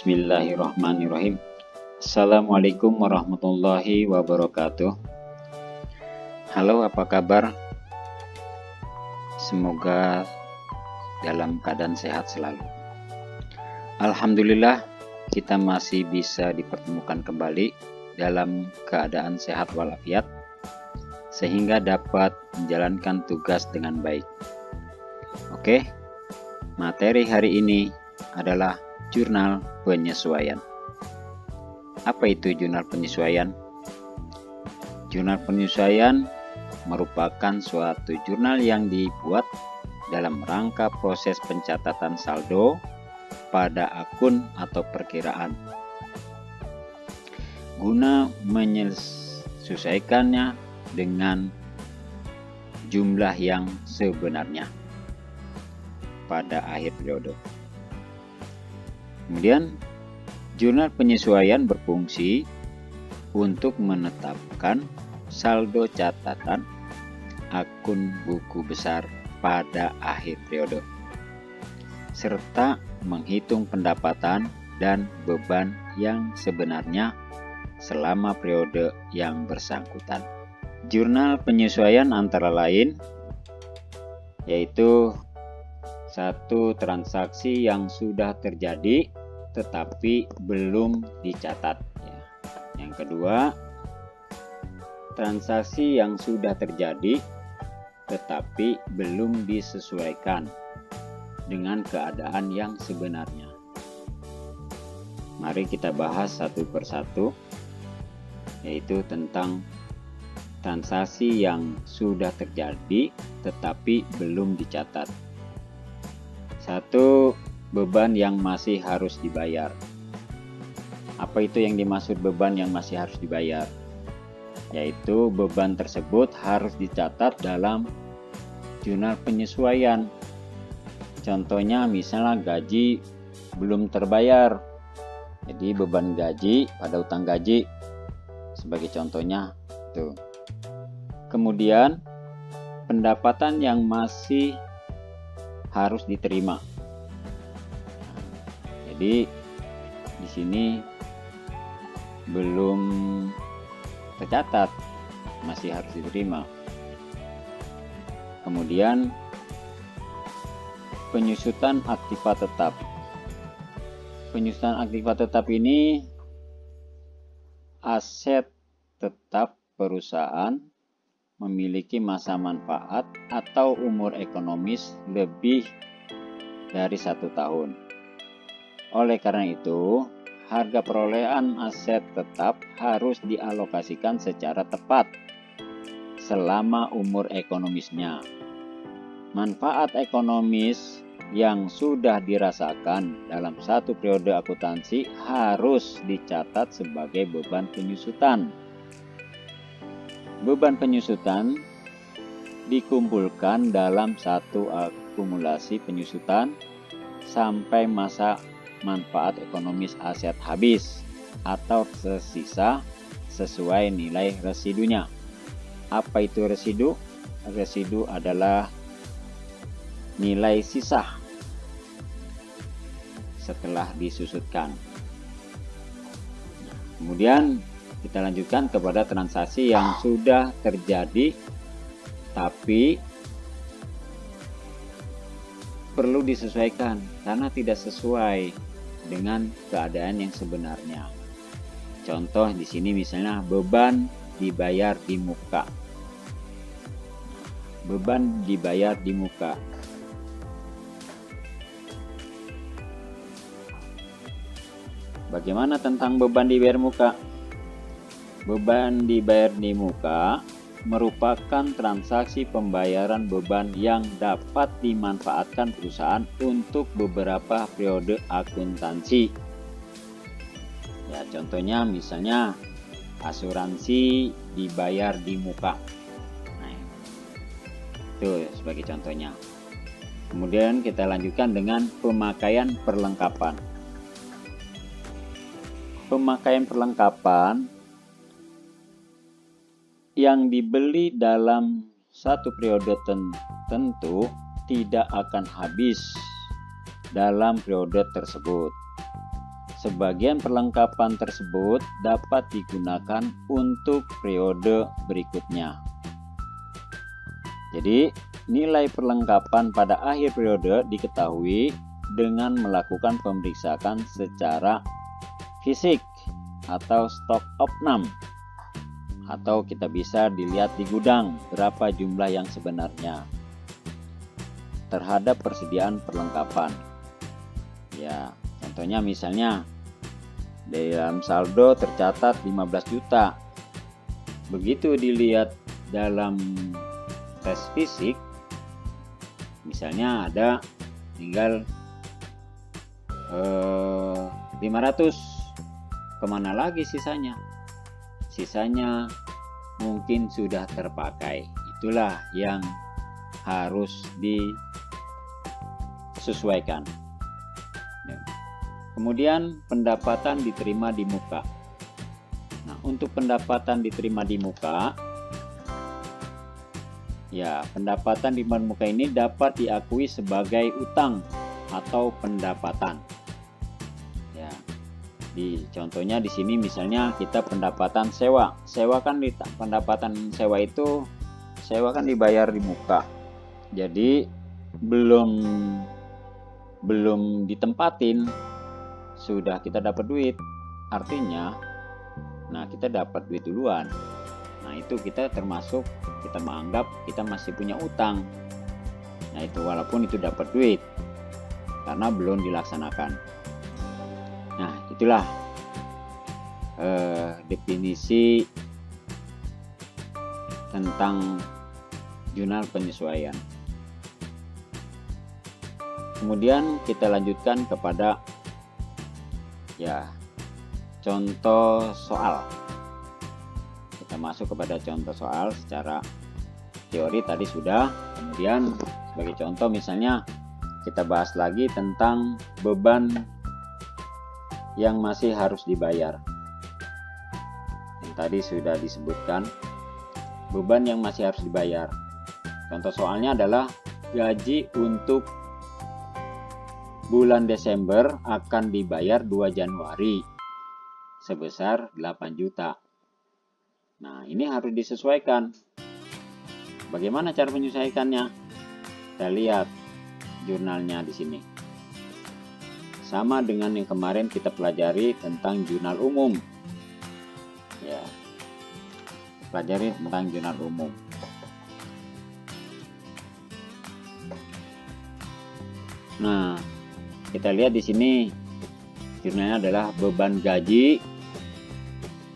Bismillahirrahmanirrahim. Assalamualaikum warahmatullahi wabarakatuh. Halo, apa kabar? Semoga dalam keadaan sehat selalu. Alhamdulillah, kita masih bisa dipertemukan kembali dalam keadaan sehat walafiat, sehingga dapat menjalankan tugas dengan baik. Oke, materi hari ini adalah jurnal penyesuaian. Apa itu jurnal penyesuaian? Jurnal penyesuaian merupakan suatu jurnal yang dibuat dalam rangka proses pencatatan saldo pada akun atau perkiraan, guna menyesuaikannya dengan jumlah yang sebenarnya pada akhir periode. Kemudian, jurnal penyesuaian berfungsi untuk menetapkan saldo catatan akun buku besar pada akhir periode, serta menghitung pendapatan dan beban yang sebenarnya selama periode yang bersangkutan. Jurnal penyesuaian antara lain yaitu satu, transaksi yang sudah terjadi tetapi belum dicatat. Yang kedua, transaksi yang sudah terjadi tetapi belum disesuaikan dengan keadaan yang sebenarnya. Mari kita bahas satu persatu, yaitu tentang transaksi yang sudah terjadi tetapi belum dicatat. Satu, beban yang masih harus dibayar. Apa itu yang dimaksud beban yang masih harus dibayar? Yaitu beban tersebut harus dicatat dalam jurnal penyesuaian. Contohnya misalnya gaji belum terbayar, jadi beban gaji pada utang gaji sebagai contohnya itu. Kemudian pendapatan yang masih harus diterima. Jadi di sini belum tercatat, masih harus diterima. Kemudian penyusutan aktiva tetap. Penyusutan aktiva tetap ini aset tetap perusahaan memiliki masa manfaat atau umur ekonomis lebih dari 1 tahun. Oleh karena itu, harga perolehan aset tetap harus dialokasikan secara tepat selama umur ekonomisnya. Manfaat ekonomis yang sudah dirasakan dalam satu periode akuntansi harus dicatat sebagai beban penyusutan. Beban penyusutan dikumpulkan dalam satu akumulasi penyusutan sampai masa manfaat ekonomis aset habis atau tersisa sesuai nilai residunya. Apa itu residu? Residu adalah nilai sisa setelah disusutkan. Kemudian kita lanjutkan kepada transaksi yang sudah terjadi tapi perlu disesuaikan karena tidak sesuai dengan keadaan yang sebenarnya. Contoh di sini misalnya beban dibayar di muka. Beban dibayar di muka. Bagaimana tentang beban dibayar muka? Beban dibayar di muka merupakan transaksi pembayaran beban yang dapat dimanfaatkan perusahaan untuk beberapa periode akuntansi. Ya, contohnya misalnya asuransi dibayar di muka. Nah, itu sebagai contohnya. Kemudian kita lanjutkan dengan pemakaian perlengkapan. Pemakaian perlengkapan yang dibeli dalam satu periode tertentu tidak akan habis dalam periode tersebut. sebagian perlengkapan tersebut dapat digunakan untuk periode berikutnya. Jadi, nilai perlengkapan pada akhir periode diketahui dengan melakukan pemeriksaan secara fisik atau stok opnam, atau kita bisa dilihat di gudang berapa jumlah yang sebenarnya terhadap persediaan perlengkapan. Ya, contohnya misalnya dalam saldo tercatat 15 juta. Begitu dilihat dalam tes fisik, misalnya ada tinggal 500, kemana lagi sisanya? Sisanya mungkin sudah terpakai. Itulah yang harus disesuaikan. Kemudian pendapatan diterima di muka. Nah, untuk pendapatan diterima di muka, ya, pendapatan di muka ini dapat diakui sebagai utang atau pendapatan. Ya, contohnya di sini misalnya kita pendapatan sewa. Sewa kan pendapatan sewa itu sewa kan dibayar di muka. Jadi belum ditempatin sudah kita dapat duit. Artinya, nah, kita dapat duit duluan. Nah, itu kita termasuk, kita menganggap kita masih punya utang. Nah, itu walaupun itu dapat duit karena belum dilaksanakan. Nah, itulah definisi tentang jurnal penyesuaian. Kemudian kita lanjutkan kepada contoh soal. Kita masuk kepada contoh soal. Secara teori tadi sudah. Kemudian sebagai contoh misalnya kita bahas lagi tentang beban yang masih harus dibayar. Yang tadi sudah disebutkan, beban yang masih harus dibayar. Contoh soalnya adalah gaji untuk bulan Desember akan dibayar 2 Januari sebesar 8 juta. Nah, ini harus disesuaikan. Bagaimana cara menyesuaikannya? Kita lihat jurnalnya di sini. Sama dengan yang kemarin kita pelajari tentang jurnal umum. Ya. Pelajari tentang jurnal umum. Nah, kita lihat di sini jurnalnya adalah beban gaji.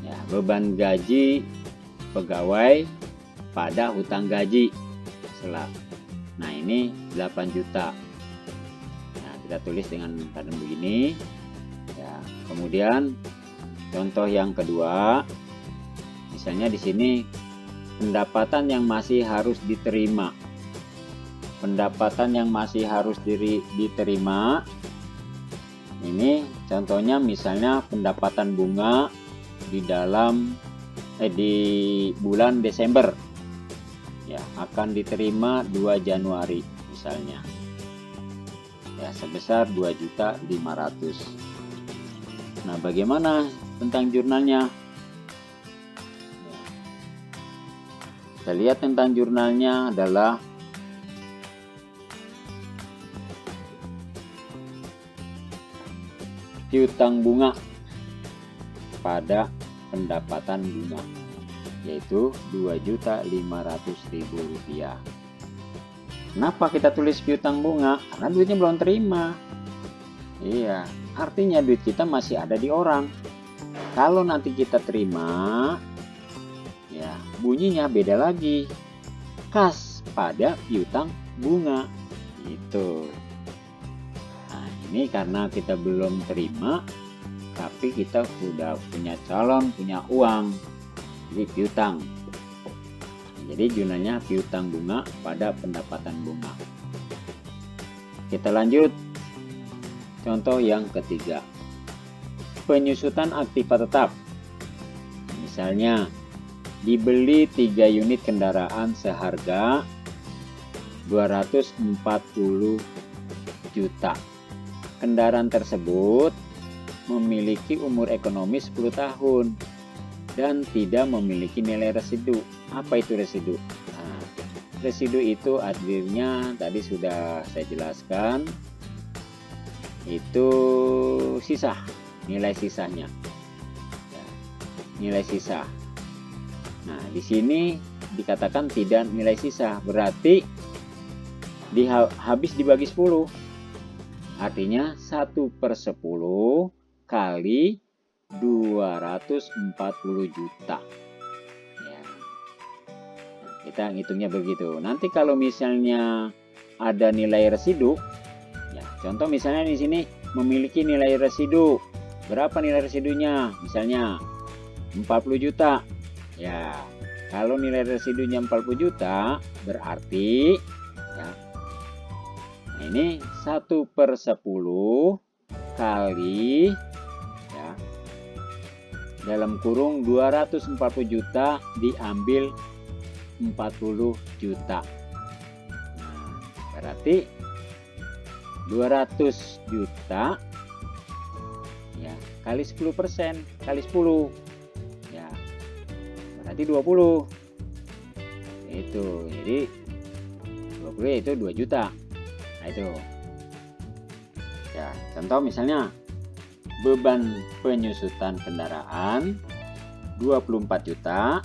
Ya, beban gaji pegawai pada hutang gaji. Nah, ini 8 juta. Nah, kita tulis dengan keadaan begini. Ya, kemudian contoh yang kedua, misalnya di sini pendapatan yang masih harus diterima. Pendapatan yang masih harus diterima. Ini contohnya misalnya pendapatan bunga di bulan Desember. Ya, akan diterima 2 Januari misalnya. Ya, sebesar 2.500.000. Nah, bagaimana tentang jurnalnya? Ya. Kita lihat tentang jurnalnya adalah piutang bunga pada pendapatan bunga, yaitu Rp2.500.000. Kenapa kita tulis piutang bunga? Karena duitnya belum terima. Iya, artinya duit kita masih ada di orang. Kalau nanti kita terima, ya bunyinya beda lagi. Kas pada piutang bunga. Itu. Nah, ini karena kita belum terima, tapi kita sudah punya calon, punya uang. Jadi piutang. Jadi jurnalnya piutang bunga pada pendapatan bunga. Kita lanjut. Contoh yang ketiga. Penyusutan aktiva tetap. Misalnya, dibeli 3 unit kendaraan seharga 240 juta. Kendaraan tersebut memiliki umur ekonomis 10 tahun dan tidak memiliki nilai residu. Apa itu residu? Nah, residu itu artinya tadi sudah saya jelaskan, itu sisa, nilai sisanya. Nilai sisa. Nah, di sini dikatakan tidak nilai sisa, berarti habis dibagi 10. Artinya 1/10 kali 240 juta. Ya. Kita ngitungnya begitu. Nanti kalau misalnya ada nilai residu, ya, contoh misalnya di sini memiliki nilai residu. Berapa nilai residunya? Misalnya 40 juta. Ya, kalau nilai residunya 40 juta, berarti ya, nah ini 1/10 kali ya, dalam kurung 240 juta diambil 40 juta. Nah, berarti 200 juta ya kali 10% kali 10 ya berarti 20. Itu jadi 20 itu 2 juta. Nah itu ya, contoh misalnya beban penyusutan kendaraan 24 juta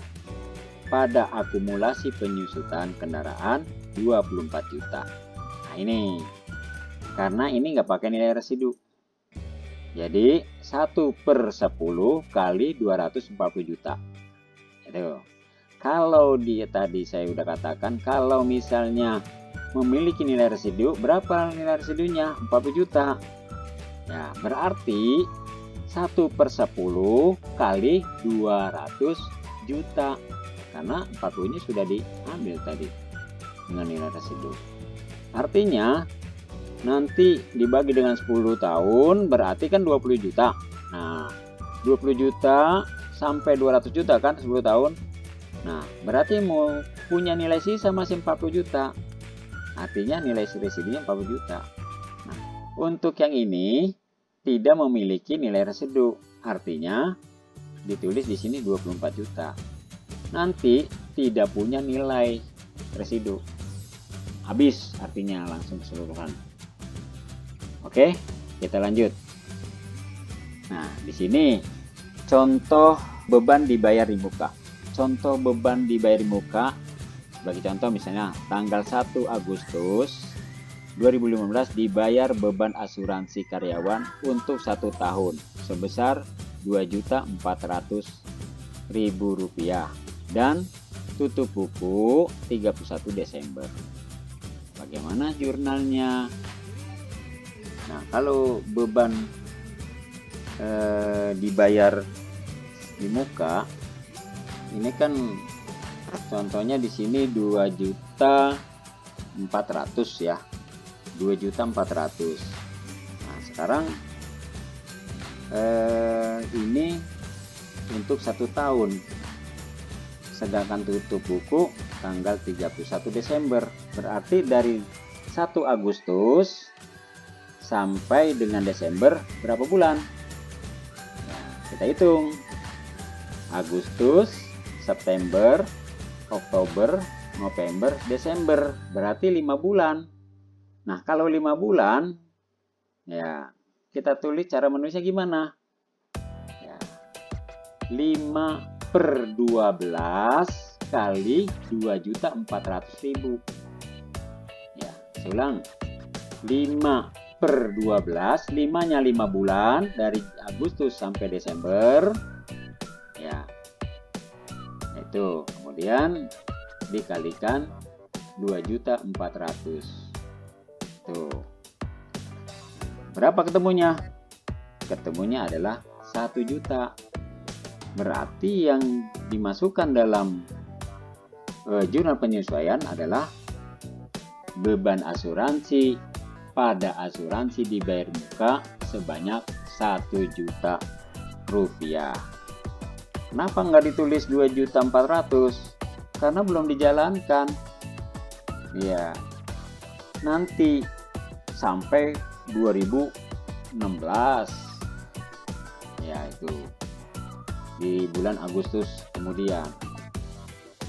pada akumulasi penyusutan kendaraan 24 juta. Nah ini karena ini nggak pakai nilai residu, jadi 1/10 kali 240 juta. Itu kalau dia tadi saya udah katakan, kalau misalnya memiliki nilai residu, berapa nilai residunya? 40 juta. Ya, berarti 1/10 kali 200 juta. Karena 40-nya sudah diambil tadi dengan nilai residu. Artinya nanti dibagi dengan 10 tahun berarti kan 20 juta. Nah, 20 juta sampai 200 juta kan 10 tahun. Nah, berarti mau punya nilai sisa masih 40 juta. Artinya nilai residunya 40 juta. Nah, untuk yang ini tidak memiliki nilai residu. Artinya ditulis di sini 24 juta. Nanti tidak punya nilai residu. Habis artinya langsung keseluruhan. Oke, kita lanjut. Nah, di sini contoh beban dibayar di muka. Contoh beban dibayar di muka, sebagai contoh misalnya tanggal 1 Agustus 2015 dibayar beban asuransi karyawan untuk 1 tahun sebesar Rp2.400.000 dan tutup buku 31 Desember. Bagaimana jurnalnya? Nah, kalau beban dibayar di muka, ini kan contohnya di sini 2.400.000 ya, 2.400.000. Nah, sekarang ini untuk 1 tahun, sedangkan tutup buku tanggal 31 Desember. Berarti dari 1 Agustus sampai dengan Desember berapa bulan? Nah, kita hitung. Agustus, September, Oktober, November, Desember. Berarti 5 bulan. Nah, kalau 5 bulan, ya kita tulis cara menulisnya gimana? Ya, 5/12 kali 2.400.000. Ya, ulang. 5/12, 5-nya 5 bulan dari Agustus sampai Desember. Ya. Itu kemudian dikalikan 2.400.000. Tuh. Berapa ketemunya? Ketemunya adalah 1 juta. Berarti yang dimasukkan dalam jurnal penyesuaian adalah beban asuransi pada asuransi dibayar muka sebanyak 1 juta rupiah. Kenapa nggak ditulis 2.400.000? Karena belum dijalankan. Ya, nanti sampai 2016. ya itu di bulan Agustus kemudian.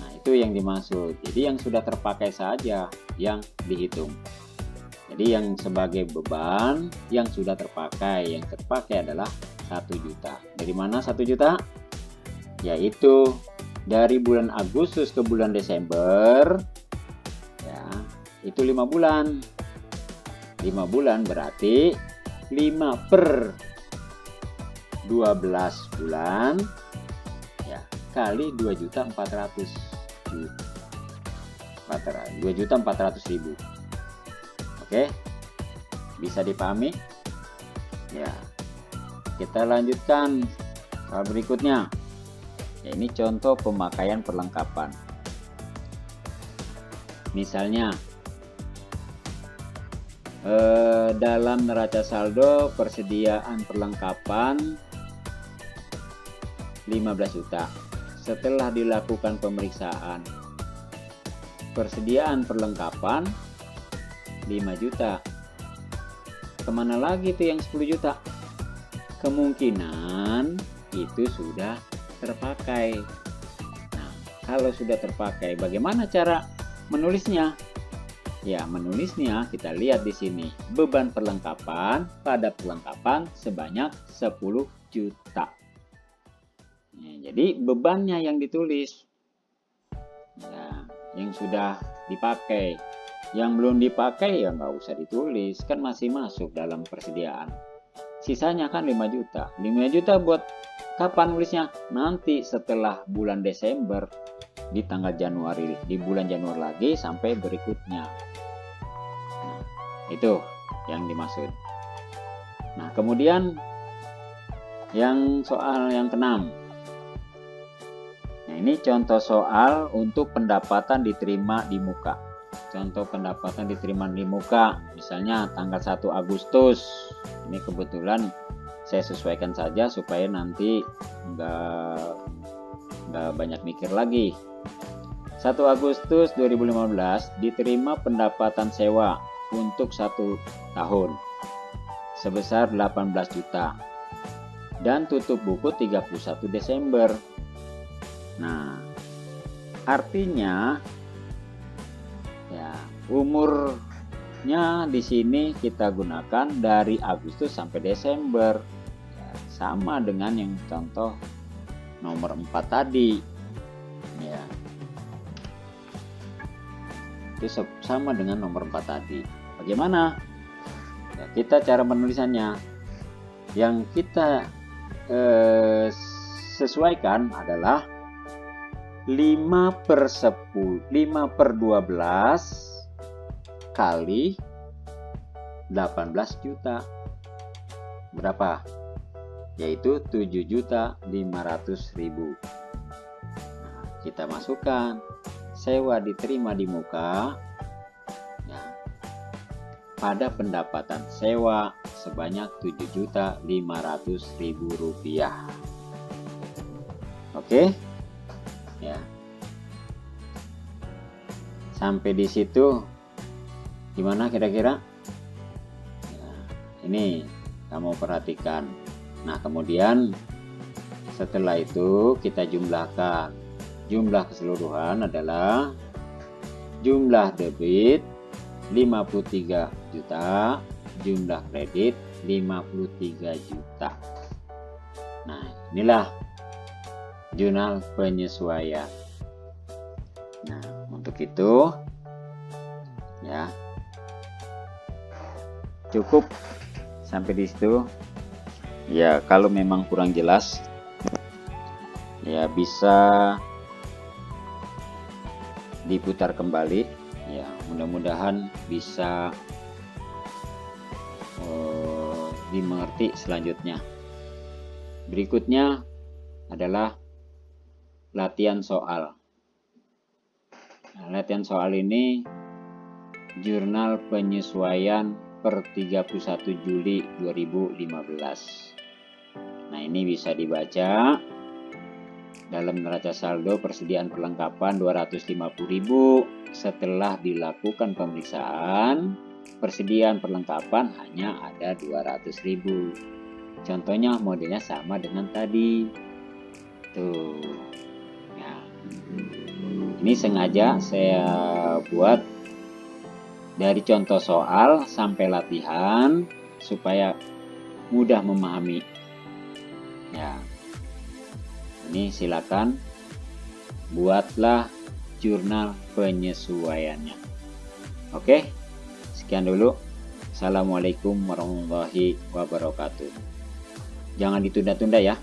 Nah itu yang dimaksud. Jadi yang sudah terpakai saja yang dihitung. Jadi yang sebagai beban yang sudah terpakai, yang terpakai adalah 1 juta. Dari mana 1 juta? Yaitu dari bulan Agustus ke bulan Desember, ya itu 5 bulan. 5 bulan berarti 5 per 12 bulan, ya kali 2.400.000. 2.400.000. Oke, bisa dipahami? Ya, kita lanjutkan hal berikutnya. Ya, ini contoh pemakaian perlengkapan. Misalnya, dalam neraca saldo persediaan perlengkapan 15 juta. Setelah dilakukan pemeriksaan, persediaan perlengkapan 5 juta. Kemana lagi tuh yang 10 juta? Kemungkinan itu sudah terpakai. Nah, kalau sudah terpakai, bagaimana cara menulisnya? Ya, menulisnya kita lihat di sini. Beban perlengkapan pada perlengkapan sebanyak 10 juta. Ya, jadi bebannya yang ditulis. Ya, yang sudah dipakai. Yang belum dipakai ya nggak usah ditulis, kan masih masuk dalam persediaan. Sisanya kan 5 juta. 5 juta buat kapan nulisnya? Nanti setelah bulan Desember, di tanggal Januari, di bulan Januari lagi sampai berikutnya. Nah, itu yang dimaksud. Nah, kemudian yang soal yang keenam. Nah, ini contoh soal untuk pendapatan diterima di muka. Contoh pendapatan diterima di muka, misalnya tanggal 1 Agustus. Ini kebetulan saya sesuaikan saja supaya nanti nggak banyak mikir lagi. 1 Agustus 2015 diterima pendapatan sewa untuk 1 tahun sebesar 18 juta dan tutup buku 31 Desember. Nah, artinya ya, umurnya di sini kita gunakan dari Agustus sampai Desember. Ya, sama dengan yang contoh nomor 4 tadi. Ya. Itu sama dengan nomor 4 tadi. Bagaimana? Ya, kita cara menulisannya. Yang kita sesuaikan adalah 5 per 12 kali 18 juta. Berapa? Yaitu 7.500.000. Nah, kita masukkan sewa diterima di muka ya, pada pendapatan sewa sebanyak 7.500.000 rupiah. Oke? Ya, sampai di situ gimana kira-kira? Ya, ini kamu perhatikan. Nah, kemudian setelah itu kita jumlahkan. Jumlah keseluruhan adalah jumlah debit 53 juta, jumlah kredit 53 juta. Nah, inilah jurnal penyesuaian. Nah, untuk itu ya cukup sampai di situ. Ya, kalau memang kurang jelas ya bisa diputar kembali. Ya, mudah-mudahan bisa dimengerti selanjutnya. Berikutnya adalah latihan soal. Nah, latihan soal ini jurnal penyesuaian per 31 Juli 2015. Nah, ini bisa dibaca dalam neraca saldo persediaan perlengkapan 250.000. Setelah dilakukan pemeriksaan, persediaan perlengkapan hanya ada 200.000. contohnya modelnya sama dengan tadi tuh ya. Ini sengaja saya buat dari contoh soal sampai latihan supaya mudah memahami ya. Ini silakan buatlah jurnal penyesuaiannya. Oke, sekian dulu. Assalamualaikum warahmatullahi wabarakatuh. Jangan ditunda-tunda ya.